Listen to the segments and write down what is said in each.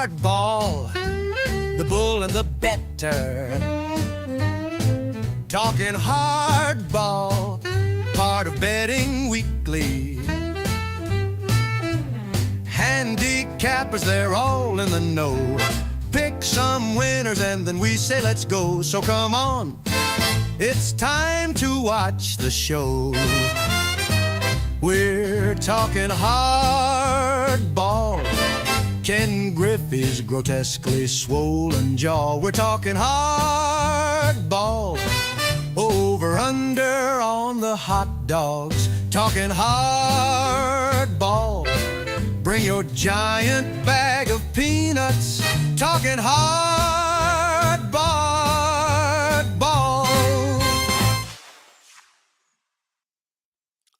Hardball, the bull and the better. Talking hardball, part of Betting Weekly. Handicappers, they're all in the know. Pick some winners and then we say let's go. So come on, it's time to watch the show. We're talking hardball. Ken Griffey's grotesquely swollen jaw. We're talking hardball. Over under on the hot dogs. Talking hardball. Bring your giant bag of peanuts. Talking hardball.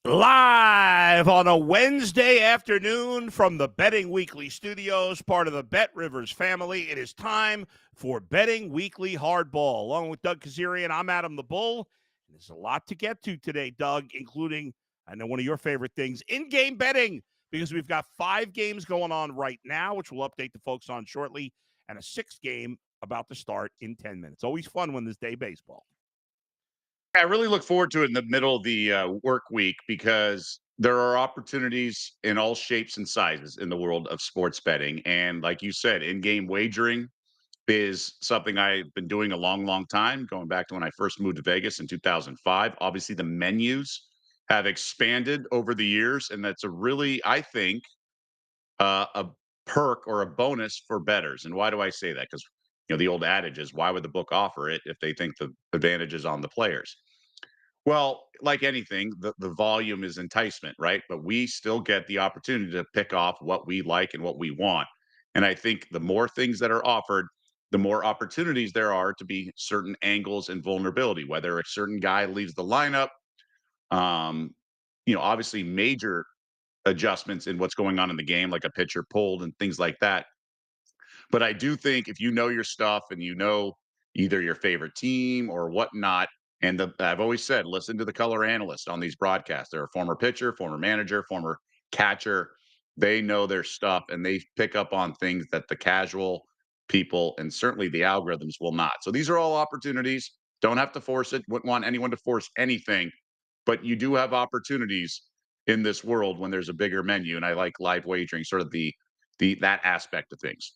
Live on a Wednesday afternoon from the Betting Weekly studios, part of the Bet Rivers family, it is time for Betting Weekly Hardball. Along with Doug Kezirian, I'm Adam the Bull. There's a lot to get to today, Doug, including, I know one of your favorite things, in-game betting, because we've got 5 games going on right now, which we'll update the folks on shortly, and a 6th game about to start in 10 minutes. Always fun when there's day baseball. I really look forward to it in the middle of the work week because there are opportunities in all shapes and sizes in the world of sports betting. And like you said, in-game wagering is something I've been doing a long, long time, going back to when I first moved to Vegas in 2005. Obviously, the menus have expanded over the years, and that's a really, I think, a perk or a bonus for bettors. And why do I say that? Because the old adage is, why would the book offer it if they think the advantage is on the players? Well, like anything, the volume is enticement, right? But we still get the opportunity to pick off what we like and what we want. And I think the more things that are offered, the more opportunities there are to be certain angles and vulnerability, whether a certain guy leaves the lineup, obviously major adjustments in what's going on in the game, like a pitcher pulled and things like that. But I do think if you know your stuff and you know either your favorite team or whatnot, and I've always said, listen to the color analyst on these broadcasts. They're a former pitcher, former manager, former catcher. They know their stuff and they pick up on things that the casual people and certainly the algorithms will not. So these are all opportunities. Don't have to force it. Wouldn't want anyone to force anything, but you do have opportunities in this world when there's a bigger menu. And I like live wagering, sort of that aspect of things.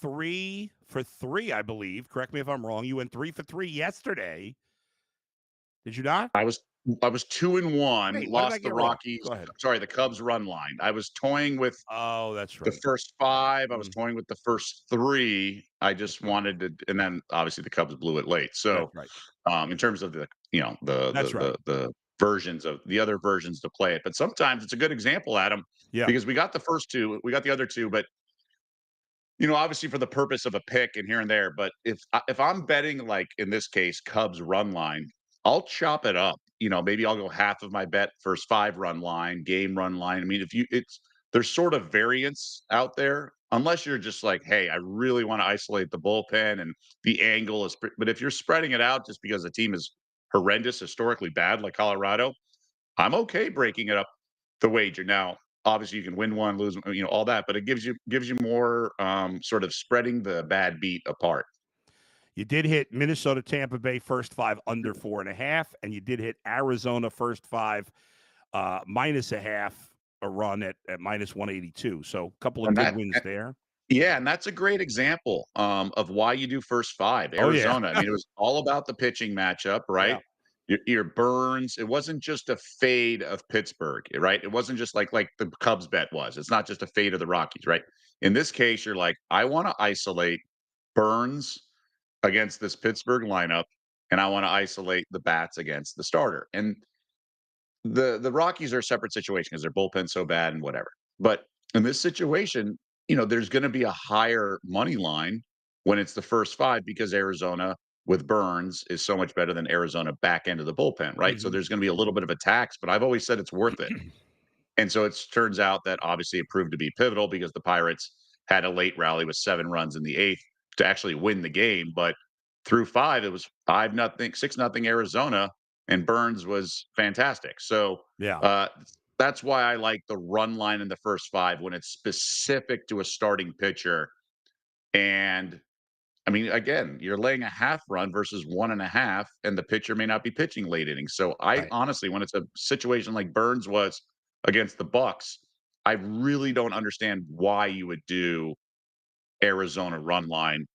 3 for 3, I believe. Correct me if I'm wrong. You went 3 for 3 yesterday. Did you not? I was 2-1. Wait, lost the Rockies. Go ahead. Sorry, the Cubs run line. I was toying with that's right. the first 5. I was toying with the first 3. I just wanted to, and then obviously the Cubs blew it late. So, right. In terms of the versions of the other versions to play it, but sometimes it's a good example, Adam. Yeah. Because we got the first 2, we got the other 2, but obviously for the purpose of a pick and here and there. But if I'm betting, like in this case, Cubs run line, I'll chop it up. Maybe I'll go half of my bet first 5 run line, game run line. I mean, there's sort of variance out there, unless you're just like, hey, I really want to isolate the bullpen and the angle is. But if you're spreading it out just because the team is horrendous, historically bad, like Colorado, I'm okay breaking it up the wager. Now, obviously, you can win one, lose, all that, but it gives you more sort of spreading the bad beat apart. You did hit Minnesota, Tampa Bay first 5 under 4.5, and you did hit Arizona first 5 -0.5 a run at -182. So a couple of good wins there. Yeah, and that's a great example of why you do first 5. Arizona, I mean, it was all about the pitching matchup, right? Yeah. Your Burns, it wasn't just a fade of Pittsburgh, right? It wasn't just like the Cubs bet was. It's not just a fade of the Rockies, right? In this case, you're like, I want to isolate Burns against this Pittsburgh lineup, and I want to isolate the bats against the starter. And the Rockies are a separate situation because their bullpen's so bad and whatever. But in this situation, there's going to be a higher money line when it's the first 5 because Arizona with Burns is so much better than Arizona back end of the bullpen, right? So there's going to be a little bit of a tax, but I've always said it's worth it. And so it turns out that obviously it proved to be pivotal because the Pirates had a late rally with 7 runs in the 8th to actually win the game. But through 5, it was 5-0, 6-0 Arizona, and Burns was fantastic. So that's why I like the run line in the first 5 when it's specific to a starting pitcher. And I mean, again, you're laying a half run versus 1.5, and the pitcher may not be pitching late innings. So I Right. honestly, when it's a situation like Burns was against the Bucks, I really don't understand why you would do Arizona run line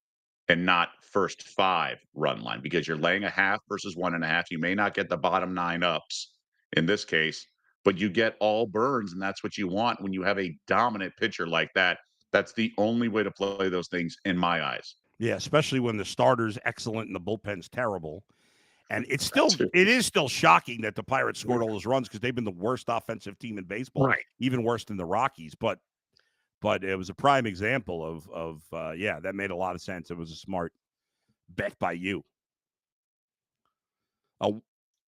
and not first 5 run line, because you're laying a half versus 1.5. You may not get the bottom 9 ups in this case, but you get all Burns, and that's what you want when you have a dominant pitcher like that. That's the only way to play those things in my eyes. Yeah, especially when the starter's excellent and the bullpen's terrible. And That's it. it is still shocking that the Pirates scored all those runs because they've been the worst offensive team in baseball, Right. even worse than the Rockies. But it was a prime example of yeah, that made a lot of sense. It was a smart bet by you. Oh,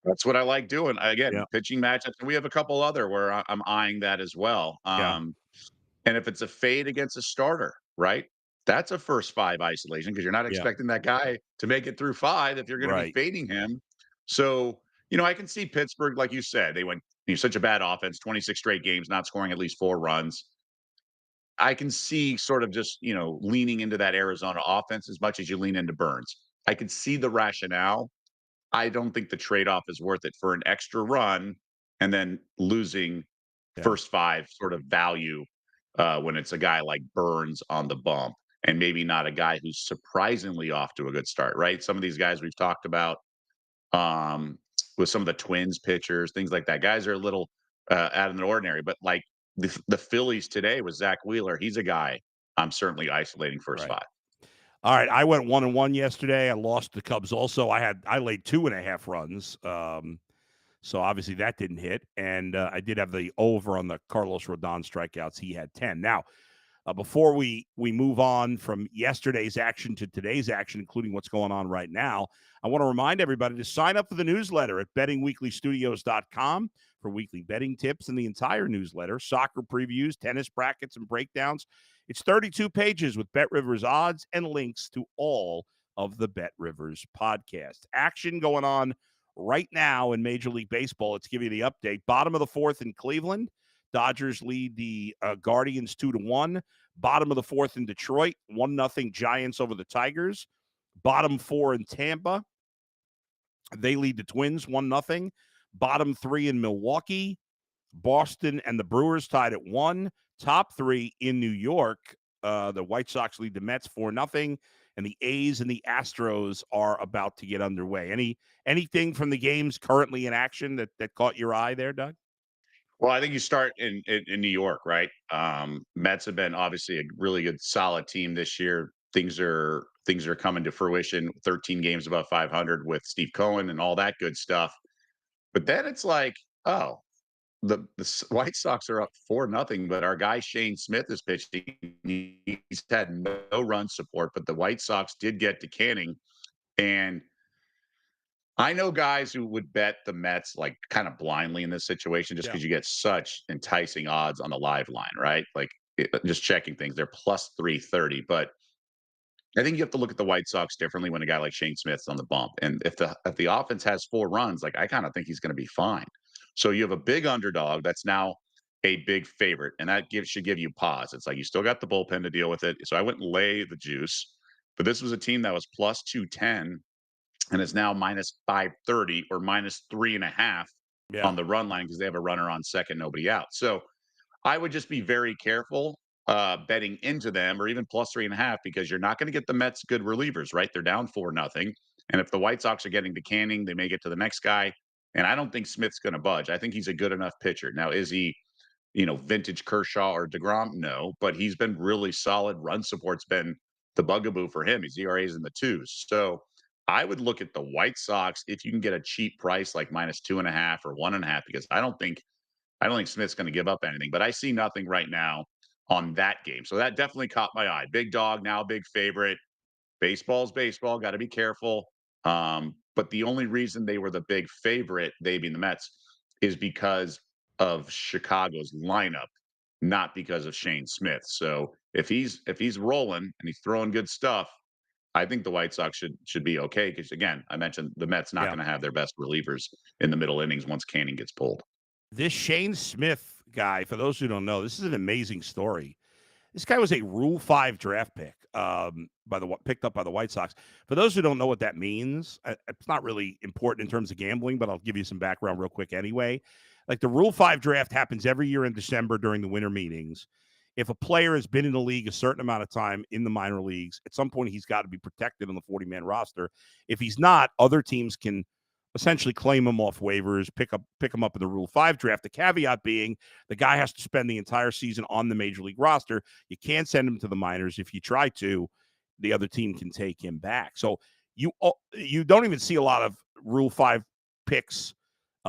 That's what I like doing. Again, yeah, pitching matchups, and we have a couple other where I'm eyeing that as well. yeah, And if it's a fade against a starter, right? That's a first 5 isolation because you're not yeah, expecting that guy to make it through 5 if you're going to be right. fading him. So, I can see Pittsburgh, like you said, they went such a bad offense, 26 straight games, not scoring at least 4 runs. I can see sort of just, leaning into that Arizona offense as much as you lean into Burns. I can see the rationale. I don't think the trade-off is worth it for an extra run and then losing Yeah, first 5 sort of value, when it's a guy like Burns on the bump and maybe not a guy who's surprisingly off to a good start, right? Some of these guys we've talked about, um, with some of the Twins pitchers, things like that. Guys are a little, out of the ordinary, but like the Phillies today with Zach Wheeler, he's a guy I'm certainly isolating first right. 5. All right, I went 1-1 yesterday. I lost the Cubs also. I laid 2.5 runs. So obviously that didn't hit. And I did have the over on the Carlos Rodon strikeouts. He had 10. Now, before we move on from yesterday's action to today's action, including what's going on right now, I want to remind everybody to sign up for the newsletter at bettingweeklystudios.com for weekly betting tips and the entire newsletter, soccer previews, tennis brackets, and breakdowns. It's 32 pages with Bet Rivers odds and links to all of the Bet Rivers podcast. Action going on right now in Major League Baseball. Let's give you the update. Bottom of the 4th in Cleveland. Dodgers lead the Guardians 2-1. Bottom of the 4th in Detroit, 1-0 Giants over the Tigers. Bottom 4 in Tampa. They lead the Twins 1-0. Bottom 3 in Milwaukee. Boston and the Brewers tied at 1. Top 3 in New York. The White Sox lead the Mets 4-0. And the A's and the Astros are about to get underway. Anything from the games currently in action that caught your eye there, Doug? Well, I think you start in New York, right? Mets have been obviously a really good, solid team this year. Things are coming to fruition. 13 games above 500 with Steve Cohen and all that good stuff. But then it's like, oh, the White Sox are up 4-0, but our guy Shane Smith is pitching. He's had no run support, but the White Sox did get to Canning, and I know guys who would bet the Mets like kind of blindly in this situation just Yeah. because you get such enticing odds on the live line, right? Like just checking things, they're plus 330. But I think you have to look at the White Sox differently when a guy like Shane Smith's on the bump. And if the offense has 4 runs, like I kind of think he's going to be fine. So you have a big underdog that's now a big favorite, and that should give you pause. It's like you still got the bullpen to deal with it. So I wouldn't lay the juice. But this was a team that was plus 210 and is now minus 530 or minus 3.5 Yeah. on the run line because they have a runner on second, nobody out. So I would just be very careful betting into them or even plus 3.5 because you're not going to get the Mets good relievers, right? They're down 4-0. And if the White Sox are getting to Canning, they may get to the next guy. And I don't think Smith's going to budge. I think he's a good enough pitcher. Now, is he, vintage Kershaw or DeGrom? No, but he's been really solid. Run support's been the bugaboo for him. His ERA is in the twos. So I would look at the White Sox if you can get a cheap price like minus 2.5 or 1.5, because I don't think Smith's going to give up anything. But I see nothing right now on that game. So that definitely caught my eye. Big dog, now big favorite. Baseball's baseball. Got to be careful. But the only reason they were the big favorite, they being the Mets, is because of Chicago's lineup, not because of Shane Smith. So if he's rolling and he's throwing good stuff, I think the White Sox should be okay. Because again, I mentioned the Mets not Yeah. going to have their best relievers in the middle innings once Canning gets pulled. This Shane Smith guy, for those who don't know, this is an amazing story. This guy was a Rule 5 draft pick, picked up by the White Sox. For those who don't know what that means, it's not really important in terms of gambling, but I'll give you some background real quick anyway. Like the Rule 5 draft happens every year in December during the winter meetings. If a player has been in the league a certain amount of time in the minor leagues, at some point he's got to be protected on the 40-man roster. If he's not, other teams can essentially claim him off waivers, pick him up in the Rule 5 draft. The caveat being the guy has to spend the entire season on the major league roster. You can't send him to the minors. If you try to, the other team can take him back. So you don't even see a lot of Rule 5 picks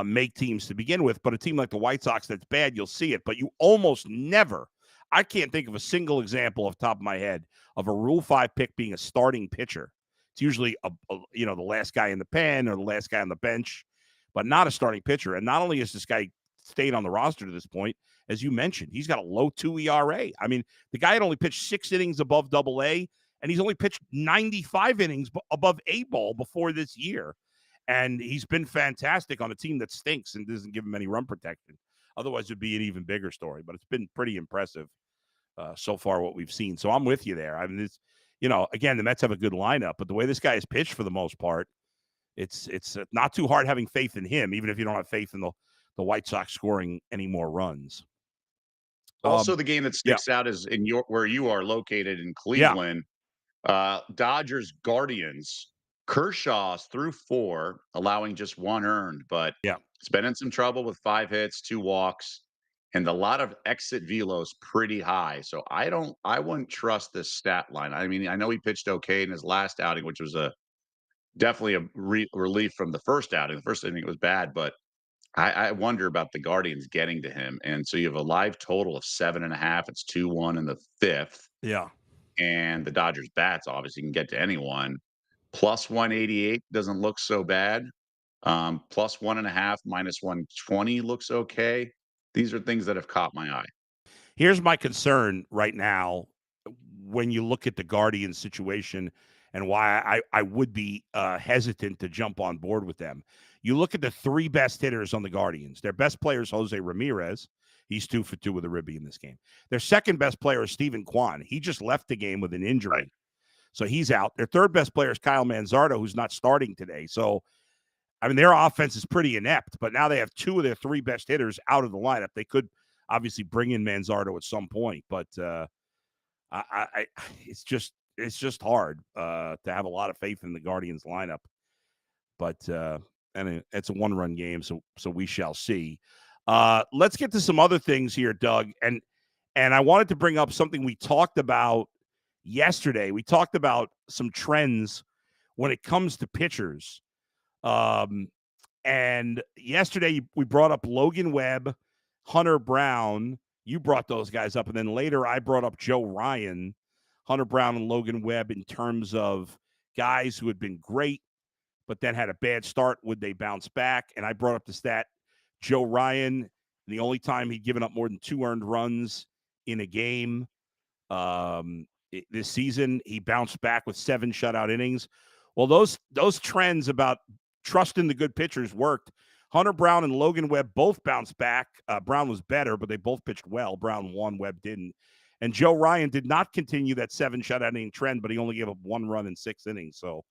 make teams to begin with, but a team like the White Sox that's bad, you'll see it. But you almost never, I can't think of a single example off the top of my head of a Rule 5 pick being a starting pitcher. It's usually the last guy in the pen or the last guy on the bench, but not a starting pitcher. And not only has this guy stayed on the roster to this point, as you mentioned, he's got a low 2 ERA. I mean, the guy had only pitched 6 innings above Double-A, and he's only pitched 95 innings above A-ball before this year. And he's been fantastic on a team that stinks and doesn't give him any run protection. Otherwise, it'd be an even bigger story. But it's been pretty impressive so far what we've seen. So I'm with you there. I mean, again, the Mets have a good lineup, but the way this guy is pitched for the most part, it's not too hard having faith in him, even if you don't have faith in the White Sox scoring any more runs. Also, the game that sticks out is in where you are located in Cleveland. Dodgers Guardians. Kershaw's through 4, allowing just 1 earned, but it's been in some trouble with 5 hits, 2 walks, and a lot of exit velos pretty high. So I wouldn't trust this stat line. I mean, I know he pitched okay in his last outing, which was definitely a relief from the first outing. The first inning was bad, but I wonder about the Guardians getting to him. And so you have a live total of 7.5. It's 2-1 in the 5th. Yeah. And the Dodgers bats obviously can get to anyone. Plus 188 doesn't look so bad. Plus 1.5, minus 120 looks okay. These are things that have caught my eye. Here's my concern right now when you look at the Guardians situation and why I would be hesitant to jump on board with them. You look at the 3 best hitters on the Guardians. Their best player is Jose Ramirez. He's 2 for 2 with a ribby in this game. Their second best player is Steven Kwan. He just left the game with an injury. Right. So he's out. Their third best player is Kyle Manzardo, who's not starting today. So, I mean, their offense is pretty inept, but now they have 2 of their 3 best hitters out of the lineup. They could obviously bring in Manzardo at some point, but it's just hard to have a lot of faith in the Guardians lineup. But and it's a 1-run game, so we shall see. Let's get to some other things here, Doug, and I wanted to bring up something we talked about yesterday. We talked about some trends when it comes to pitchers. And yesterday we brought up Logan Webb, Hunter Brown. You brought those guys up. And then later I brought up Joe Ryan, Hunter Brown and Logan Webb in terms of guys who had been great, but then had a bad start. Would they bounce back? And I brought up the stat, Joe Ryan, the only time he'd given up more than 2 earned runs in a game this season, he bounced back with 7 shutout innings. Well, those trends about trusting the good pitchers worked. Hunter Brown and Logan Webb both bounced back. Brown was better, but they both pitched well. Brown won, Webb didn't. And Joe Ryan did not continue that 7 shutout inning trend, but he only gave up 1 run in 6 innings. So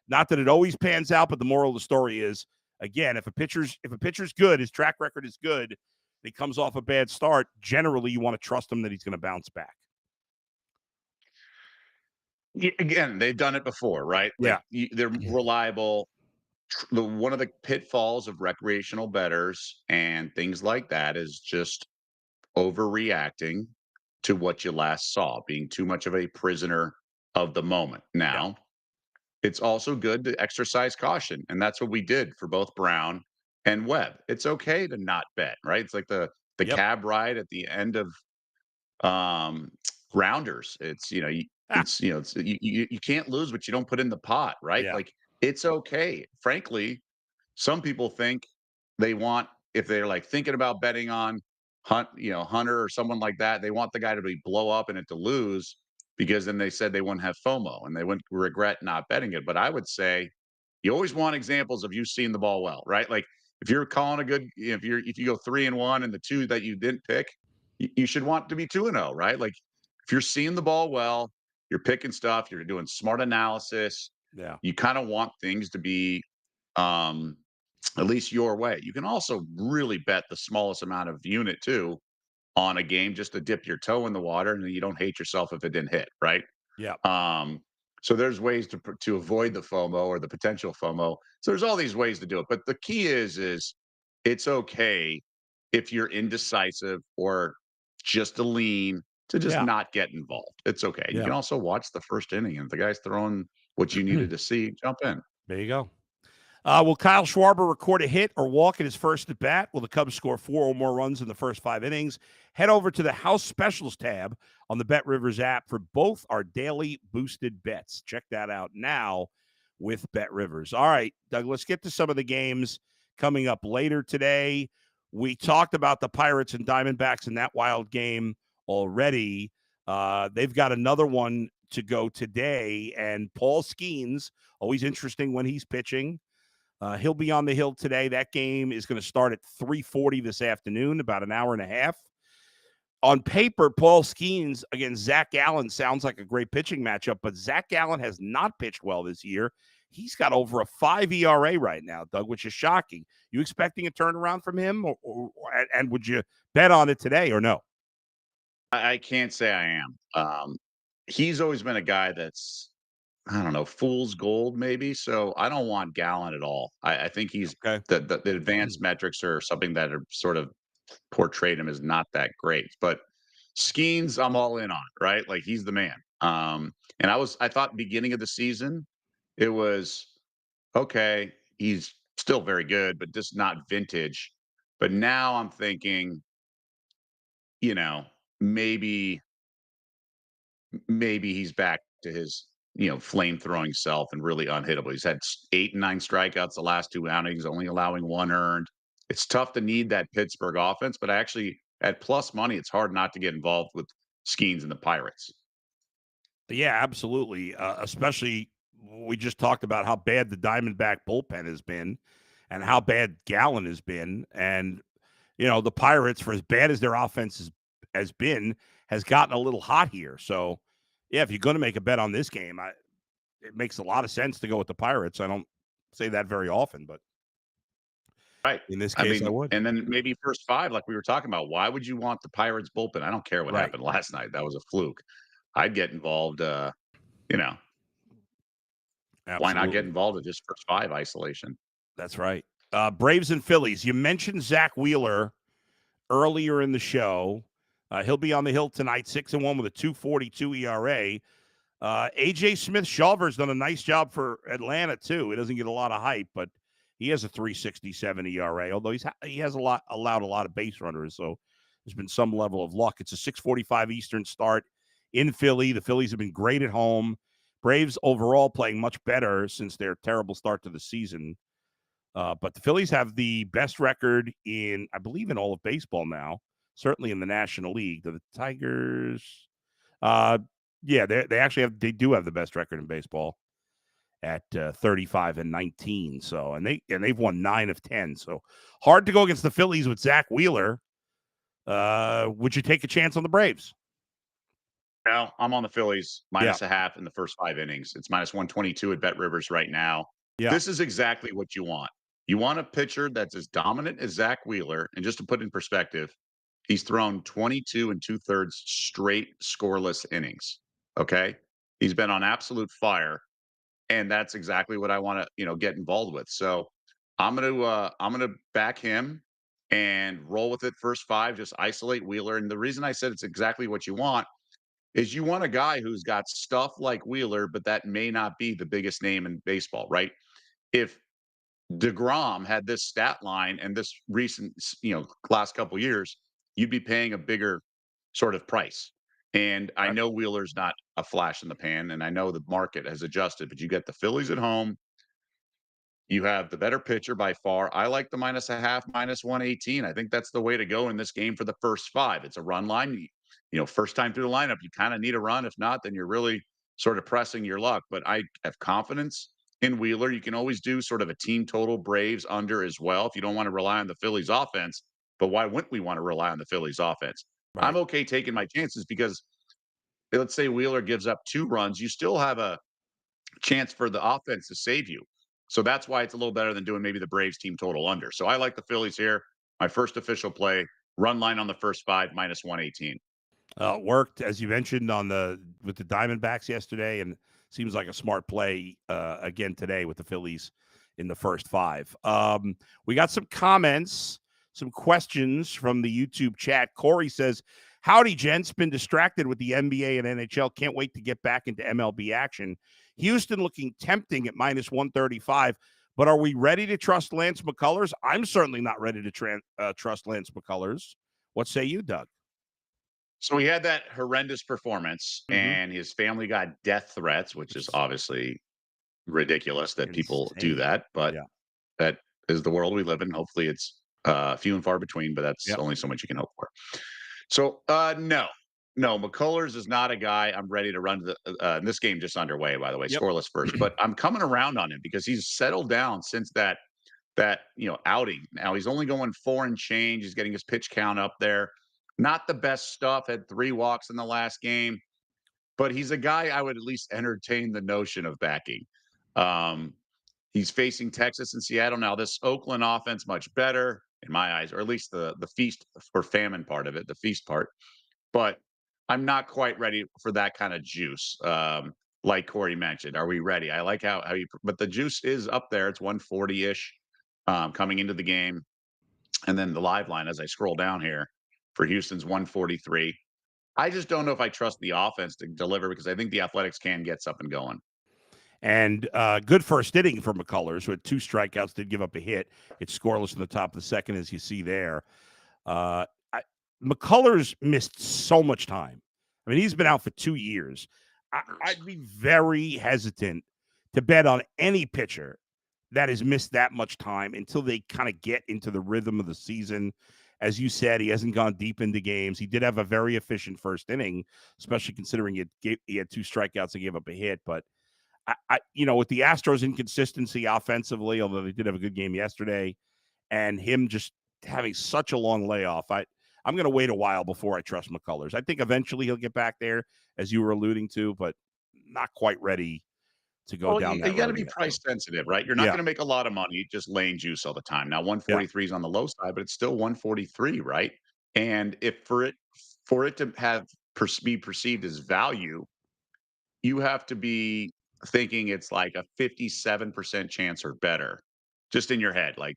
not that it always pans out, but the moral of the story is, again, if a pitcher's good, his track record is good, he comes off a bad start, generally you want to trust him that he's going to bounce back. Again, they've done it before, right? Like, they're reliable. One of the pitfalls of recreational bettors and things like that is just overreacting to what you last saw, being too much of a prisoner of the moment. Now, it's also good to exercise caution, and that's what we did for both Brown and Webb. It's okay to not bet, right? It's like the cab ride at the end of Rounders. It's you can't lose what you don't put in the pot, right? Like, it's okay. Frankly, some people think they want, if they're like thinking about betting on Hunter or someone like that, they want the guy to blow up and it to lose, because then they said they wouldn't have FOMO and they wouldn't regret not betting it. But I would say you always want examples of you seeing the ball well, right? Like, If you're calling a good, if you go 3-1 and the two that you didn't pick, you should want to be 2-0, right? Like if you're seeing the ball well, you're picking stuff, you're doing smart analysis. Yeah. You kind of want things to be um, at least your way. You can also really bet the smallest amount of unit too on a game just to dip your toe in the water, and then you don't hate yourself if it didn't hit, right? Yeah. So there's ways to avoid the FOMO or the potential FOMO. So there's all these ways to do it, but the key is it's okay if you're indecisive or just a lean to just Yeah. not get involved. It's okay. You Yeah. can also watch the first inning, and if the guy's throwing what you needed to see, jump in. There you go. Will Kyle Schwarber record a hit or walk in his first at bat? Will the Cubs score 4 or more runs in the first 5 innings? Head over to the House Specials tab on the Bet Rivers app for both our daily boosted bets. Check that out now with Bet Rivers. All right, Doug, let's get to some of the games coming up later today. We talked about the Pirates and Diamondbacks in that wild game already. They've got another one to go today, and Paul Skeens, always interesting when he's pitching. He'll be on the hill today. That game is going to start at 3:40 this afternoon, about an hour and a half. On paper, Paul Skeens against Zach Gallen sounds like a great pitching matchup, but Zach Gallen has not pitched well this year. He's got over a 5 ERA right now, Doug, which is shocking. You expecting a turnaround from him, and would you bet on it today or no? I can't say I am. He's always been a guy that's, I don't know, fool's gold maybe. So I don't want Gallen at all. I think he's Okay. the advanced metrics are something that are sort of portrayed him as not that great. But Skeens, I'm all in on, right? Like he's the man. And I thought beginning of the season, it was okay, he's still very good, but just not vintage. But now I'm thinking, you know, maybe maybe he's back to his, flame throwing self and really unhittable. He's had 8 and 9 strikeouts the last 2 outings, only allowing 1 earned. It's tough to need that Pittsburgh offense, but actually at plus money, it's hard not to get involved with Skeens and the Pirates. Yeah, absolutely. Especially we just talked about how bad the Diamondback bullpen has been and how bad Gallen has been. And, the Pirates, for as bad as their offense has been, has gotten a little hot here. So, yeah, if you're going to make a bet on this game, it makes a lot of sense to go with the Pirates. I don't say that very often, but Right. in this I case, I mean, would. and then maybe first 5, like we were talking about. Why would you want the Pirates bullpen? I don't care what Right. happened last night. That was a fluke. I'd get involved, you know, why not get Absolutely. involved in just first 5 isolation? That's right. Braves and Phillies. You mentioned Zach Wheeler earlier in the show. He'll be on the hill tonight, 6-1 with a 2.42 ERA. AJ Smith-Shawver's done a nice job for Atlanta too. He doesn't get a lot of hype, but he has a 3.67 ERA. Although he has allowed a lot of base runners, so there's been some level of luck. It's a 6:45 Eastern start in Philly. The Phillies have been great at home. Braves overall playing much better since their terrible start to the season. But the Phillies have the best record I believe, in all of baseball now. Certainly in the National League. The Tigers, yeah, they do have the best record in baseball at 35-19. So, and they've won 9 of 10. So hard to go against the Phillies with Zach Wheeler. Would you take a chance on the Braves? Well, I'm on the Phillies Yeah. minus a half in the first 5 innings. It's minus 122 at Bet Rivers right now. Yeah. This is exactly what you want. You want a pitcher that's as dominant as Zach Wheeler. And just to put in perspective, he's thrown 22 and 2/3 straight scoreless innings. Okay. He's been on absolute fire. And that's exactly what I want to, get involved with. So I'm gonna back him and roll with it first 5, just isolate Wheeler. And the reason I said it's exactly what you want is you want a guy who's got stuff like Wheeler, but that may not be the biggest name in baseball, right? If DeGrom had this stat line and this recent, last couple years, you'd be paying a bigger sort of price. And I know Wheeler's not a flash in the pan, and I know the market has adjusted, but you get the Phillies at home. You have the better pitcher by far. I like the minus a half, minus 118. I think that's the way to go in this game for the first 5. It's a run line. First time through the lineup, you kind of need a run. If not, then you're really sort of pressing your luck. But I have confidence in Wheeler. You can always do sort of a team total Braves under as well if you don't want to rely on the Phillies offense. But why wouldn't we want to rely on the Phillies offense? I'm Right. okay taking my chances because let's say Wheeler gives up 2 runs, you still have a chance for the offense to save you. So that's why it's a little better than doing maybe the Braves team total under. So I like the Phillies here. My first official play, run line on the first 5 minus 118. Worked as you mentioned on with the Diamondbacks yesterday, and seems like a smart play again today with the Phillies in the first 5. We got some comments, some questions from the YouTube chat. Corey says, "Howdy, gents. Been distracted with the NBA and NHL. Can't wait to get back into MLB action. Houston looking tempting at minus 135." But are we ready to trust Lance McCullers? I'm certainly not ready to trust Lance McCullers. What say you, Doug? So he had that horrendous performance, Mm-hmm. and his family got death threats, which is obviously ridiculous that people do Insane. that. But Yeah. that is the world we live in. Hopefully, it's few and far between, but that's Yep. only so much you can hope for. So, no, McCullers is not a guy I'm ready to run to the. And this game just underway, by the way, Yep. scoreless first. But I'm coming around on him because he's settled down since that outing. Now he's only going 4 and change. He's getting his pitch count up there. Not the best stuff. Had 3 walks in the last game, but he's a guy I would at least entertain the notion of backing. Um, he's facing Texas and Seattle now. This Oakland offense much better in my eyes, or at least the feast or famine part of it, the feast part. But I'm not quite ready for that kind of juice. Like Corey mentioned, are we ready? I like how you, but the juice is up there. It's 140 ish coming into the game, and then the live line as I scroll down here for Houston's 143. I just don't know if I trust the offense to deliver because I think the Athletics can get something going. And good first inning for McCullers, who had 2 strikeouts, did give up a hit. It's scoreless in the top of the second, as you see there. McCullers missed so much time. I mean, he's been out for 2 years. I'd be very hesitant to bet on any pitcher that has missed that much time until they kind of get into the rhythm of the season. As you said, he hasn't gone deep into games. He did have a very efficient first inning, especially considering he had 2 strikeouts and gave up a hit. But with the Astros' inconsistency offensively, although they did have a good game yesterday, and him just having such a long layoff, I'm going to wait a while before I trust McCullers. I think eventually he'll get back there, as you were alluding to, but not quite ready to go Well, down you that got to road be yet. price sensitive, right? You're not Yeah. going to make a lot of money just laying juice all the time. Now, Yeah. 143 is on the low side, but it's still 143, right? And if for it to be perceived as value, you have to be thinking it's like a 57% chance or better, just in your head. Like,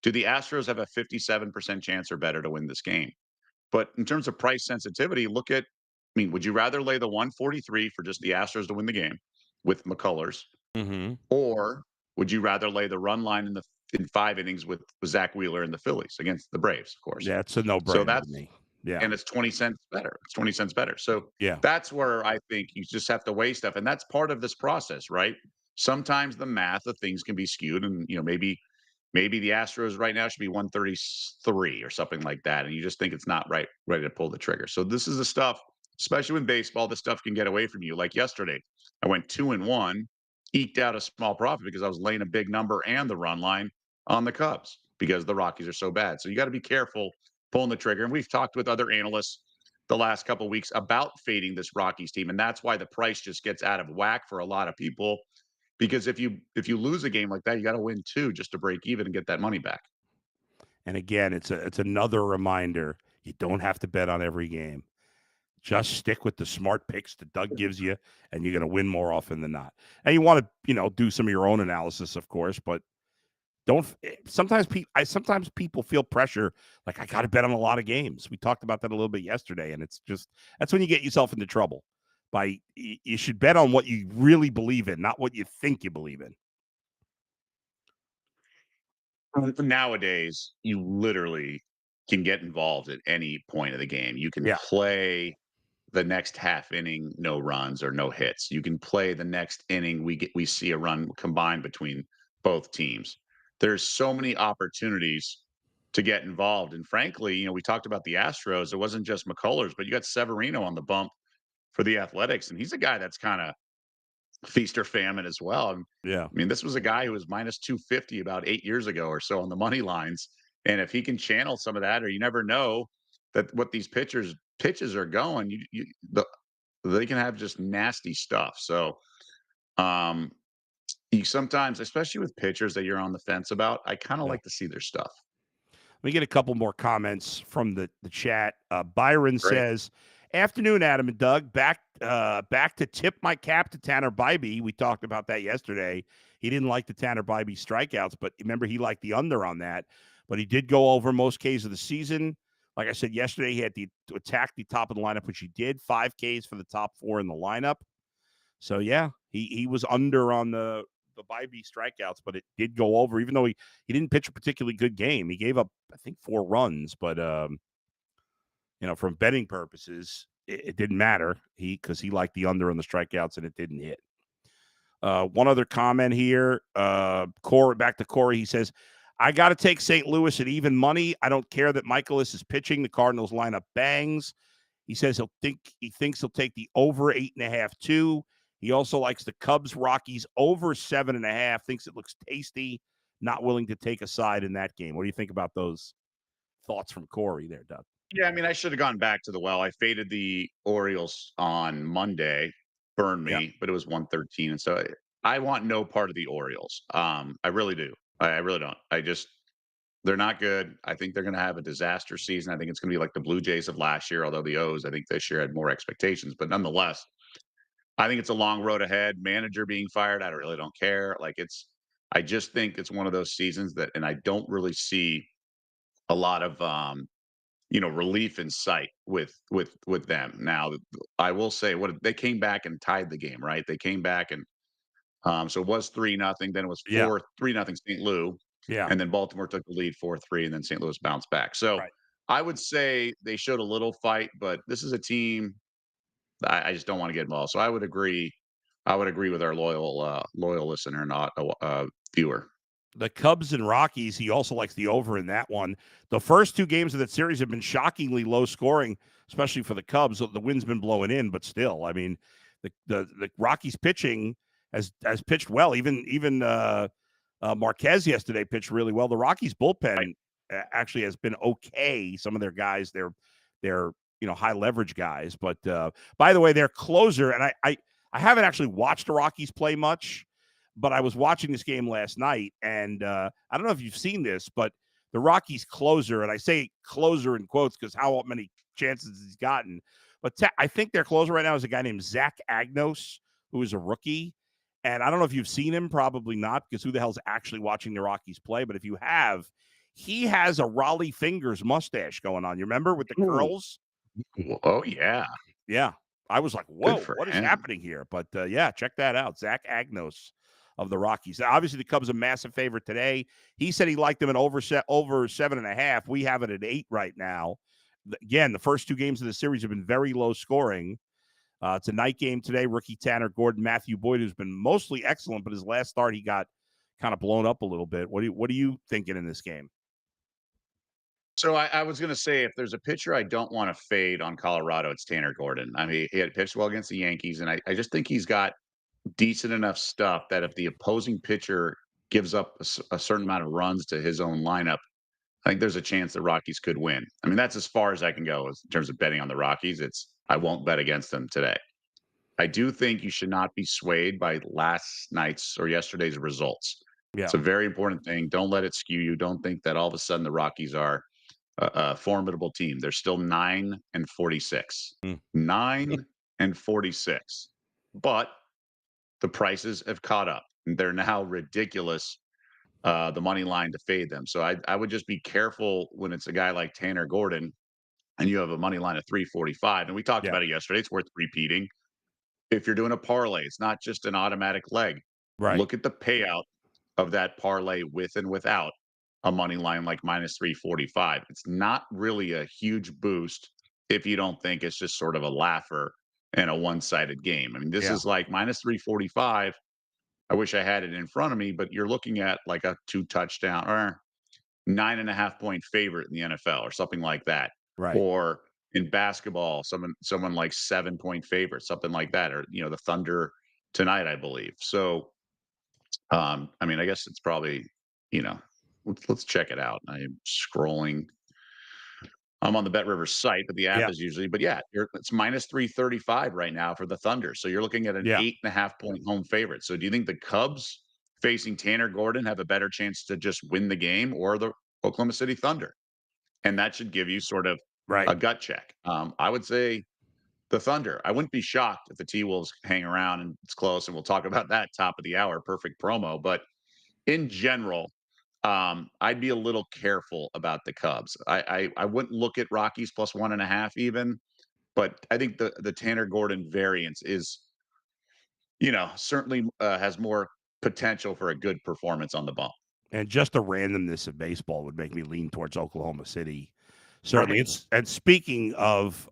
do the Astros have a 57% chance or better to win this game? But in terms of price sensitivity, would you rather lay the 143 for just the Astros to win the game with McCullers, Mm-hmm. or would you rather lay the run line in 5 innings with Zach Wheeler and the Phillies against the Braves, of course? Yeah, it's a So no-brainer to that's me. Yeah. and it's 20 cents better. It's 20 cents better. So Yeah. that's where I think you just have to weigh stuff. And that's part of this process, right? Sometimes the math of things can be skewed. And maybe the Astros right now should be 133 or something like that. And you just think it's not ready to pull the trigger. So this is the stuff, especially with baseball, this stuff can get away from you. Like yesterday, I went 2-1, eked out a small profit because I was laying a big number and the run line on the Cubs because the Rockies are so bad. So you got to be careful pulling the trigger. And we've talked with other analysts the last couple of weeks about fading this Rockies team. And that's why the price just gets out of whack for a lot of people. Because if you lose a game like that, you got to win 2 just to break even and get that money back. And again, it's another reminder: you don't have to bet on every game. Just stick with the smart picks that Doug gives you, and you're going to win more often than not. And you want to, do some of your own analysis, of course, but don't. Sometimes people feel pressure, like I got to bet on a lot of games. We talked about that a little bit yesterday, and that's when you get yourself into trouble. You should bet on what you really believe in, not what you think you believe in. Nowadays, you literally can get involved at any point of the game. You can Yeah. play the next half inning, no runs or no hits. You can play the next inning, we see a run combined between both teams. There's so many opportunities to get involved. And frankly, we talked about the Astros. It wasn't just McCullers, but you got Severino on the bump for the Athletics. And he's a guy that's kind of feast or famine as well. Yeah. I mean, this was a guy who was minus 250 about 8 years ago or so on the money lines. And if he can channel some of that, or you never know that what these pitches are going, they can have just nasty stuff. So um, you sometimes, especially with pitchers that you're on the fence about, I kind of Yeah. like to see their stuff. Let me get a couple more comments from the chat. Byron Great. says, "Afternoon, Adam and Doug. Back to tip my cap to Tanner Bybee. We talked about that yesterday. He didn't like the Tanner Bybee strikeouts, but remember he liked the under on that. But he did go over most Ks of the season. Like I said yesterday, he had to attack the top of the lineup, which he did. 5 Ks for the top 4 in the lineup. So yeah, he was under on the Bybee strikeouts, but it did go over, even though he didn't pitch a particularly good game. He gave up, I think, 4 runs, but from betting purposes, it didn't matter. Because he liked the under on the strikeouts and it didn't hit. One other comment here. Corey, back to Corey. He says, I got to take St. Louis at even money. I don't care that Michaelis is pitching. The Cardinals lineup bangs. He says he thinks he'll take the over 8.5 too. He also likes the Cubs Rockies over 7.5. Thinks it looks tasty. Not willing to take a side in that game. What do you think about those thoughts from Corey there, Doug? Yeah, I mean, I should have gone back to the well. I faded the Orioles on Monday, burned Yeah. me, but it was 113. And so I want no part of the Orioles. I really do. I really don't. They're not good. I think they're going to have a disaster season. I think it's going to be like the Blue Jays of last year, although the O's, I think this year had more expectations. But nonetheless, I think it's a long road ahead. Manager being fired, I really don't care. I just think it's one of those seasons and I don't really see a lot of, relief in sight with them. Now, I will say, what they came back and tied the game, right? They came back and so it was 3-0. Then it was Yeah. 3-0 St. Louis. Yeah. And then Baltimore took the lead 4-3, and then St. Louis bounced back. So Right. I would say they showed a little fight, but this is a team I just don't want to get involved. So I would agree. I would agree with our loyal listener, not viewer. The Cubs and Rockies, he also likes the over in that one. The first 2 games of that series have been shockingly low scoring, especially for the Cubs. The wind's been blowing in, but still, I mean, the Rockies pitching has pitched well. Even Marquez yesterday pitched really well. The Rockies bullpen actually has been okay. Some of their guys, they're high leverage guys. But by the way, their closer, and I haven't actually watched the Rockies play much, but I was watching this game last night, and I don't know if you've seen this, but the Rockies closer, and I say closer in quotes because how many chances he's gotten, but I think their closer right now is a guy named Zach Agnos, who is a rookie. And I don't know if you've seen him, probably not, because who the hell's actually watching the Rockies play? But if you have, he has a Raleigh Fingers mustache going on. You remember with the curls? Oh, yeah. Yeah. I was like, whoa, what is him. happening here? But yeah, check that out. Zach Agnos of the Rockies. Obviously, the Cubs are a massive favorite today. He said he liked them at over 7.5. We have it at 8 right now. Again, the first 2 games of the series have been very low scoring. It's a night game today. Rookie Tanner Gordon, Matthew Boyd, who's been mostly excellent, but his last start he got kind of blown up a little bit. What are you thinking in this game? So I was going to say, if there's a pitcher I don't want to fade on Colorado, it's Tanner Gordon. I mean, he had pitched well against the Yankees, and I just think he's got decent enough stuff that if the opposing pitcher gives up a certain amount of runs to his own lineup, I think there's a chance the Rockies could win. I mean, that's as far as I can go in terms of betting on the Rockies. I won't bet against them today. I do think you should not be swayed by last night's or yesterday's results. Yeah. It's a very important thing. Don't let it skew you. Don't think that all of a sudden the Rockies are a formidable team. They're still 9-46. 9-46. But the prices have caught up. They're now ridiculous, the money line to fade them. So I would just be careful when it's a guy like Tanner Gordon and you have a money line of 345. And we talked about it yesterday. It's worth repeating. If you're doing a parlay, it's not just an automatic leg. Right. Look at the payout of that parlay with and without a money line like minus 345. It's not really a huge boost if you don't think it's just sort of a laugher and a one-sided game. I mean, this is like minus 345. I wish I had it in front of me, but you're looking at like a 2-touchdown or 9.5 point favorite in the NFL or something like that. Right. Or in basketball, someone like 7 point favorite, something like that. Or, the Thunder tonight, I believe. So, I mean, I guess it's probably, you know, let's check it out. I am scrolling. I'm on the Bet Rivers site, but the app Yeah. is usually, but yeah, it's minus 335 right now for the Thunder. So you're looking at an Yeah. 8.5 point home favorite. So do you think the Cubs facing Tanner Gordon have a better chance to just win the game, or the Oklahoma City Thunder? And that should give you sort of Right. a gut check. I would say the Thunder. I wouldn't be shocked if the T Wolves hang around and it's close, and we'll talk about that top of the hour. Perfect promo. But in general, I'd be a little careful about the Cubs. I wouldn't look at Rockies plus 1.5 even, but I think the Tanner Gordon variance is, certainly has more potential for a good performance on the bump. And just the randomness of baseball would make me lean towards Oklahoma City. Certainly. Right. And speaking of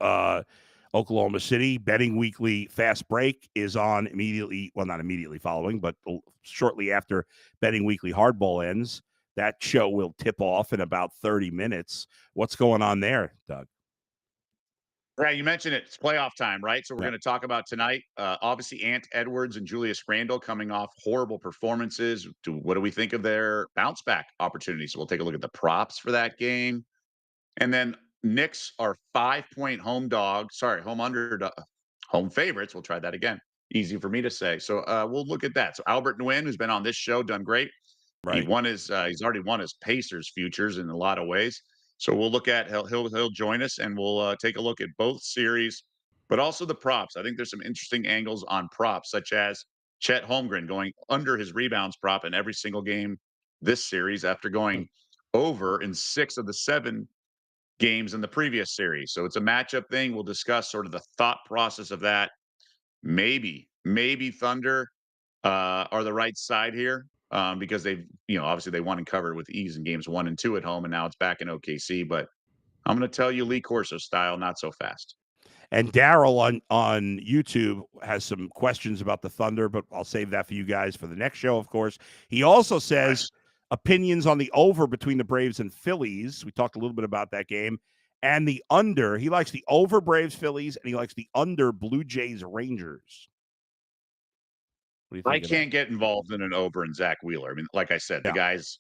Oklahoma City, Betting Weekly Fast Break is on immediately. Well, not immediately following, but shortly after Betting Weekly Hardball ends. That show will tip off in about 30 minutes. What's going on there, Doug? Right, you mentioned it. It's playoff time, right? So we're Yeah. going to talk about tonight. Obviously, Ant Edwards and Julius Randle coming off horrible performances. What do we think of their bounce back opportunities? So we'll take a look at the props for that game. And then Knicks are 5-point home underdog, home favorites. We'll try that again. Easy for me to say. So we'll look at that. So Albert Nguyen, who's been on this show, done great. Right. He's already won his Pacers futures in a lot of ways. So we'll look at he'll join us, and we'll take a look at both series, but also the props. I think there's some interesting angles on props, such as Chet Holmgren going under his rebounds prop in every single game this series after going over in 6 of the 7 games in the previous series. So it's a matchup thing. We'll discuss sort of the thought process of that. Maybe Thunder are the right side here, because they've, obviously they won and covered with ease in games 1 and 2 at home, and now it's back in OKC. But I'm going to tell you, Lee Corso style, not so fast. And Daryl on YouTube has some questions about the Thunder, but I'll save that for you guys for the next show, of course. He also says opinions on the over between the Braves and Phillies. We talked a little bit about that game. And the under. He likes the over Braves Phillies, and he likes the under Blue Jays Rangers. What do you think? I can't get involved in an over in Zach Wheeler. I mean, like I said, the guy's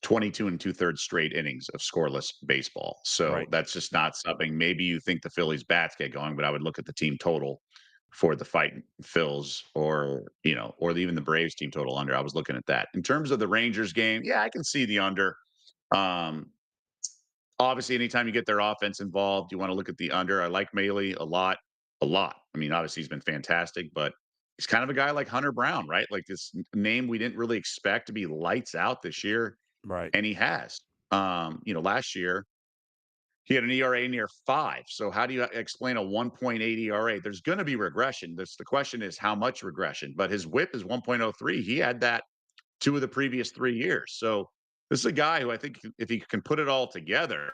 22 and 2/3 straight innings of scoreless baseball. So that's just not something. Maybe you think the Phillies bats get going, but I would look at the team total for the fighting Phils, or even the Braves team total under. I was looking at that. In terms of the Rangers game, yeah, I can see the under. Obviously, anytime you get their offense involved, you want to look at the under. I like Maley a lot. I mean, obviously he's been fantastic, but he's kind of a guy like Hunter Brown, right? Like this name we didn't really expect to be lights out this year. Right. And he has. Last year he had an ERA near 5. So how do you explain a 1.8 ERA? There's going to be regression. The question is how much regression, but his whip is 1.03. He had that 2 of the previous 3 years. So this is a guy who I think if he can put it all together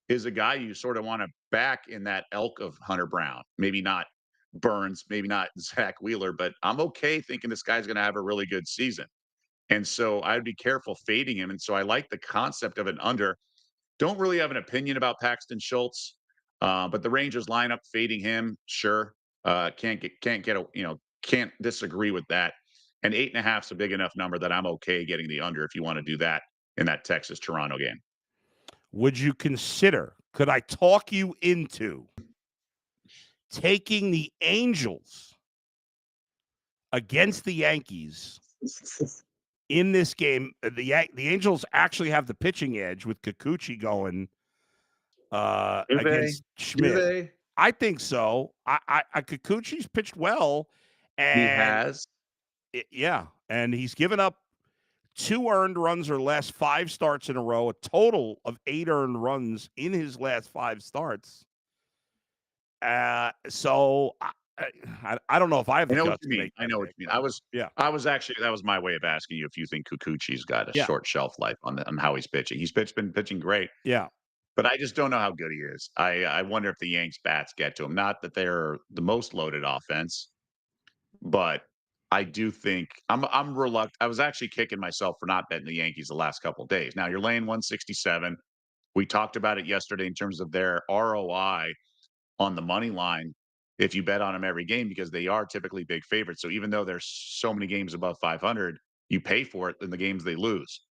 is a guy you sort of want to back in that elk of Hunter Brown. Maybe not Burns, maybe not Zach Wheeler, but I'm okay thinking this guy's going to have a really good season. And so I'd be careful fading him. And so I like the concept of an under. Don't really have an opinion about Paxton Schultz, but the Rangers lineup fading him, sure. Can't disagree with that. And 8.5 is a big enough number that I'm okay getting the under if you want to do that in that Texas Toronto game. Would you consider? Could I talk you into taking the Angels against the Yankees in this game? The Angels actually have the pitching edge with Kikuchi going against Schmidt. I think so. Kikuchi's pitched well, and he has. And he's given up 2 earned runs or less 5 starts in a row, a total of 8 earned runs in his last 5 starts. So I don't know if I have the guts to make that. I know what you mean. I was actually, that was my way of asking you if you think Kikuchi's got a short shelf life on how he's pitching. He's been pitching great. Yeah. But I just don't know how good he is. I wonder if the Yanks bats get to him. Not that they're the most loaded offense, but I do think I'm reluctant. I was actually kicking myself for not betting the Yankees the last couple of days. Now you're laying 167. We talked about it yesterday in terms of their ROI on the money line if you bet on them every game because they are typically big favorites. So even though there's so many games above 500, you pay for it in the games they lose.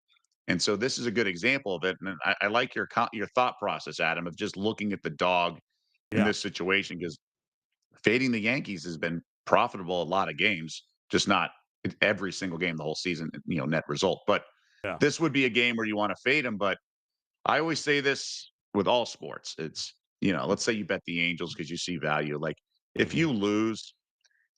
And so this is a good example of it. And I like your thought process, Adam, of just looking at the dog in Yeah. this situation because fading the Yankees has been profitable a lot of games, just not every single game the whole season, net result. But Yeah. this would be a game where you want to fade them. But I always say this with all sports. It's, let's say you bet the Angels because you see value. Like if Mhm. you lose,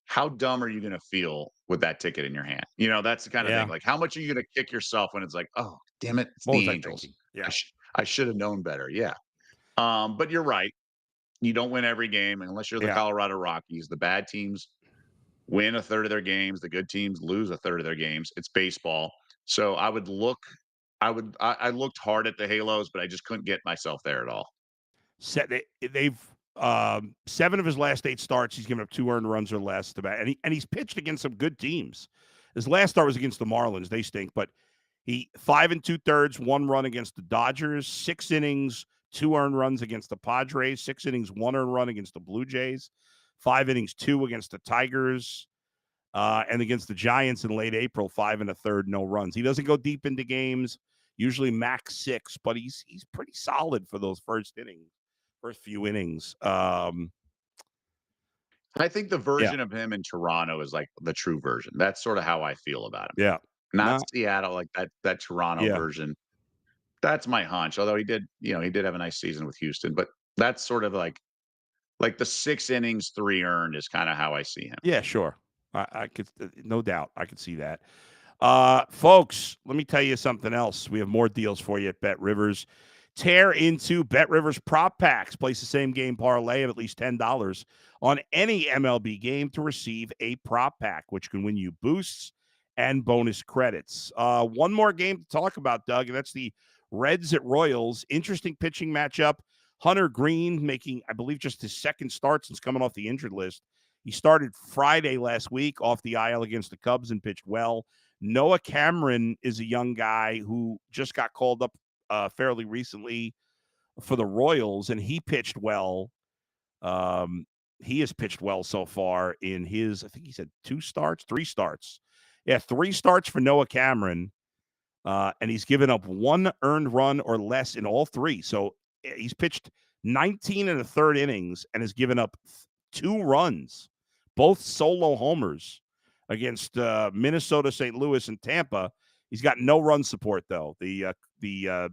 how dumb are you going to feel with that ticket in your hand? That's the kind of thing. Yeah. Like how much are you going to kick yourself when it's like, oh, damn it, it's What was the I Angels. thinking? Yeah. I should have known better. Yeah. But you're right. You don't win every game unless you're the Yeah. Colorado Rockies. The bad teams win a third of their games. The good teams lose a third of their games. It's baseball. So I looked hard at the Halos, but I just couldn't get myself there at all. They've 7 of his last 8 starts, he's given up 2 earned runs or less. And he's pitched against some good teams. His last start was against the Marlins. They stink, but he 5 2/3, 1 run against the Dodgers, 6 innings, 2 earned runs against the Padres, 6 innings, 1 earned run against the Blue Jays, 5 innings, 2 against the Tigers, and against the Giants in late April, 5 1/3, no runs. He doesn't go deep into games, usually max 6, but he's pretty solid for those first few innings. I think the Yeah, version of him in Toronto is like the true version. That's sort of how I feel about him. yeah, Not no, Seattle, like that Toronto yeah. version. That's my hunch. Although he did have a nice season with Houston, but that's sort of like the 6 innings, 3 earned is kind of how I see him. Yeah, sure. I could, no doubt, I could see that. Folks, let me tell you something else. We have more deals for you at Bet Rivers. Tear into Bet Rivers prop packs. Place the same game parlay of at least $10 on any MLB game to receive a prop pack, which can win you boosts and bonus credits. One more game to talk about, Doug, and that's the Reds at Royals. Interesting pitching matchup. Hunter Green making, I believe, just his second start since coming off the injured list. He started Friday last week off the IL against the Cubs and pitched well. Noah Cameron is a young guy who just got called up fairly recently for the Royals, and he pitched well. He has pitched well so far in his, I think he said 3 starts. Yeah, 3 starts for Noah Cameron, and he's given up 1 earned run or less in all 3. So he's pitched 19 1/3 innings and has given up 2 runs, both solo homers against Minnesota, St. Louis, and Tampa. He's got no run support, though. The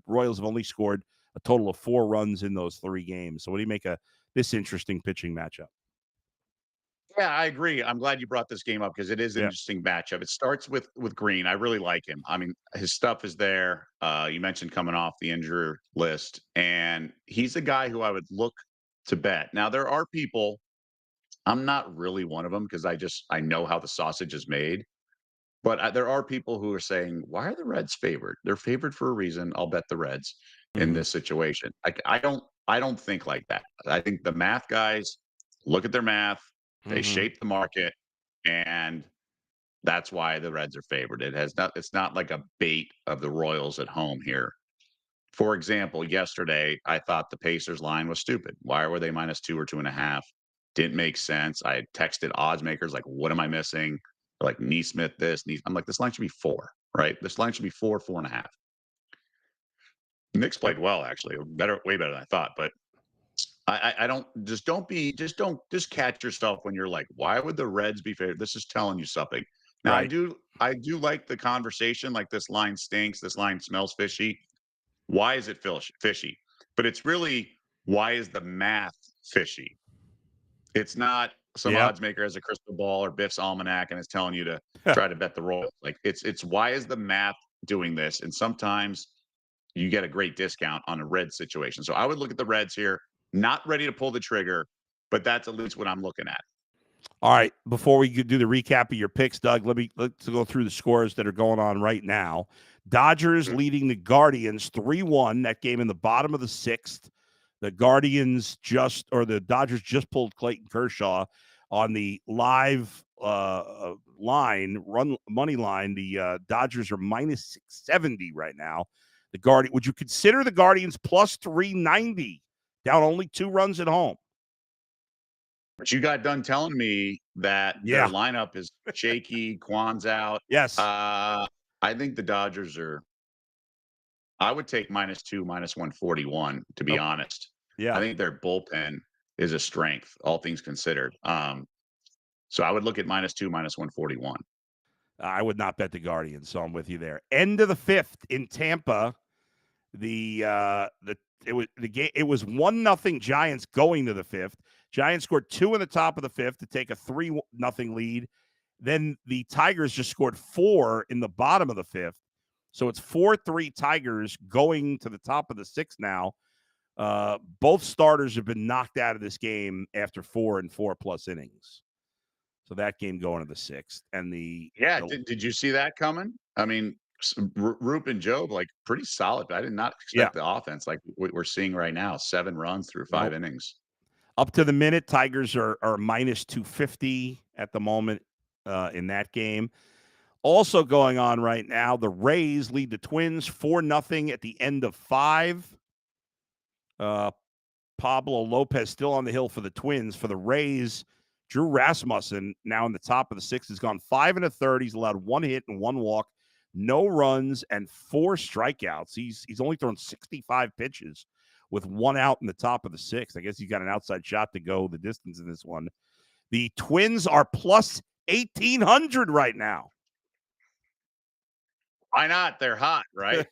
Royals have only scored a total of 4 runs in those 3 games. So what do you make of this interesting pitching matchup? Yeah, I agree. I'm glad you brought this game up because it is an Yeah. interesting matchup. It starts with Green. I really like him. I mean, his stuff is there. You mentioned coming off the injury list, and he's a guy who I would look to bet. Now, there are people. I'm not really one of them because I know how the sausage is made. But there are people who are saying, "Why are the Reds favored? They're favored for a reason. I'll bet the Reds in Mhm. this situation." I don't think like that. I think the math guys look at their math. They Mhm. shape the market, and that's why the Reds are favored. It's not like a bait of the Royals at home here. For example, yesterday I thought the Pacers line was stupid. Why were they -2 or 2.5? Didn't make sense. I had texted odds makers like, "What am I missing?" They're like, "Neesmith this, I'm like, "This line should be 4, right? This line should be 4, 4.5." Knicks Yep. played well, actually, way better than I thought. But I don't just catch yourself when you're like, "Why would the Reds be favored?" This is telling you something. Now, Right. I do like the conversation. Like, this line stinks. This line smells fishy. Why is it fishy? But it's really, why is the math fishy? It's not some Yep. odds maker has a crystal ball or Biff's almanac and is telling you to try to bet the Royals. Like, it's why is the math doing this? And sometimes you get a great discount on a Red situation. So I would look at the Reds here, not ready to pull the trigger, but that's at least what I'm looking at. All right. Before we do the recap of your picks, Doug, let's go through the scores that are going on right now. Dodgers leading the Guardians 3-1. That game in the bottom of the 6th. The Dodgers just pulled Clayton Kershaw on the live money line. The Dodgers are -670 right now. Would you consider the Guardians plus 390, down only 2 runs at home? But you got done telling me that their Yeah. lineup is shaky, Kwan's out. Yes. I think the Dodgers are I would take -2, -141, to be Oh, honest. I yeah. think their bullpen is a strength, all things considered. So I would look at -2, -141. I would not bet the Guardians, so I'm with you there. End of the fifth in Tampa. It was 1-0 Giants going to the fifth. Giants scored 2 in the top of the fifth to take a 3-0 lead. Then the Tigers just scored 4 in the bottom of the fifth. So it's 4-3 Tigers going to the top of the sixth now. Both starters have been knocked out of this game after 4 and 4+ innings. So that game going to the sixth. And Did you see that coming? I mean, Roop and Job, like, pretty solid, but I did not yeah, expect the offense like what we're seeing right now, 7 runs through 5 nope. innings. Up to the minute, Tigers are -250 at the moment in that game. Also going on right now, the Rays lead the Twins 4-0 at the end of 5. Pablo Lopez still on the hill for the Twins. For the Rays, Drew Rasmussen, now in the top of the sixth, has gone 5 1/3. He's allowed 1 hit and 1 walk, no runs, and 4 strikeouts. He's only thrown 65 pitches with 1 out in the top of the sixth. I guess he's got an outside shot to go the distance in this one. The Twins are plus 1,800 right now. Why not? They're hot, right?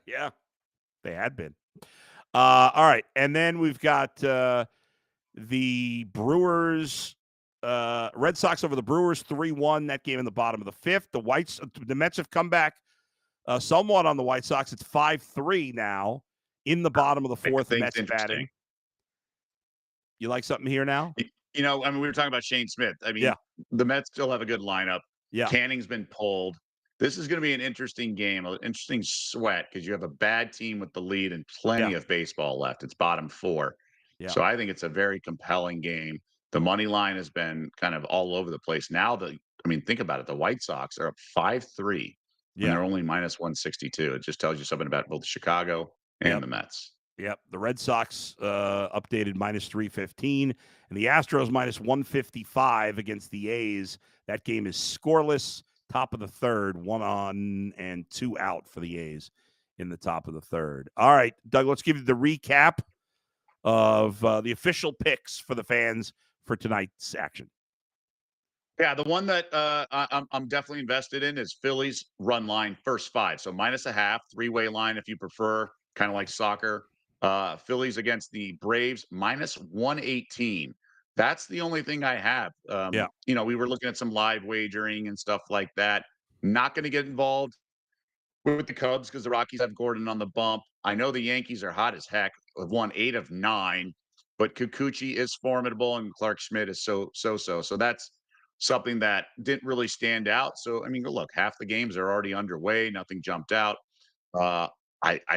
Yeah, they had been. All right, and then we've got the Brewers, Red Sox over the Brewers 3-1. That game in the bottom of the fifth. The Mets have come back somewhat on the White Sox. It's 5-3 now in the bottom of the fourth. Mets batting. You like something here now? You know, I mean, we were talking about Shane Smith. I mean, the Mets still have a good lineup. Yeah. Canning's been pulled. This is going to be an interesting game, an interesting sweat, because you have a bad team with the lead and plenty of baseball left. It's bottom 4. Yeah. So I think it's a very compelling game. The money line has been kind of all over the place. Now, think about it. The White Sox are up 5-3, and they're only -162. It just tells you something about both Chicago and the Mets. Yep. The Red Sox updated -315, and the Astros -155 against the A's. That game is scoreless. Top of the third, 1 on and 2 out for the A's in the top of the third. All right, Doug, let's give you the recap of the official picks for the fans for tonight's action. Yeah, the one that I'm definitely invested in is Phillies run line first 5. So -0.5, 3-way line if you prefer, kind of like soccer. Phillies against the Braves -118. That's the only thing I have. You know, we were looking at some live wagering and stuff like that. Not going to get involved with the Cubs because the Rockies have Gordon on the bump. I know the Yankees are hot as heck. Have won 8 of 9, but Kikuchi is formidable and Clark Schmidt is so. So that's something that didn't really stand out. So, I mean, look, half the games are already underway. Nothing jumped out. I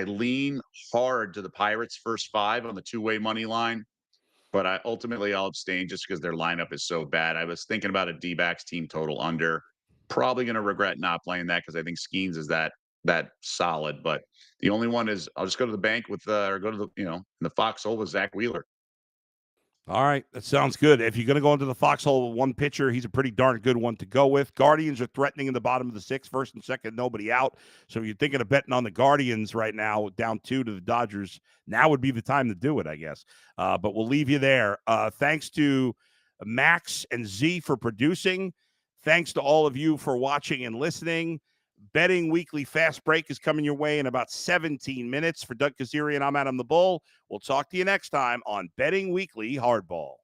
lean hard to the Pirates first 5 on the 2-way money line. But I'll abstain just because their lineup is so bad. I was thinking about a D-backs team total under. Probably going to regret not playing that because I think Skeens is that solid. But the only one is I'll just go to the bank with or go to the foxhole with Zach Wheeler. All right, that sounds good. If you're going to go into the foxhole with one pitcher, he's a pretty darn good one to go with. Guardians are threatening in the bottom of the sixth, first and second, nobody out. So if you're thinking of betting on the Guardians right now, down 2 to the Dodgers, now would be the time to do it, I guess. But we'll leave you there. Thanks to Max and Z for producing. Thanks to all of you for watching and listening. Betting Weekly Fast Break is coming your way in about 17 minutes. For Doug Kezirian, I'm Adam the Bull. We'll talk to you next time on Betting Weekly Hardball.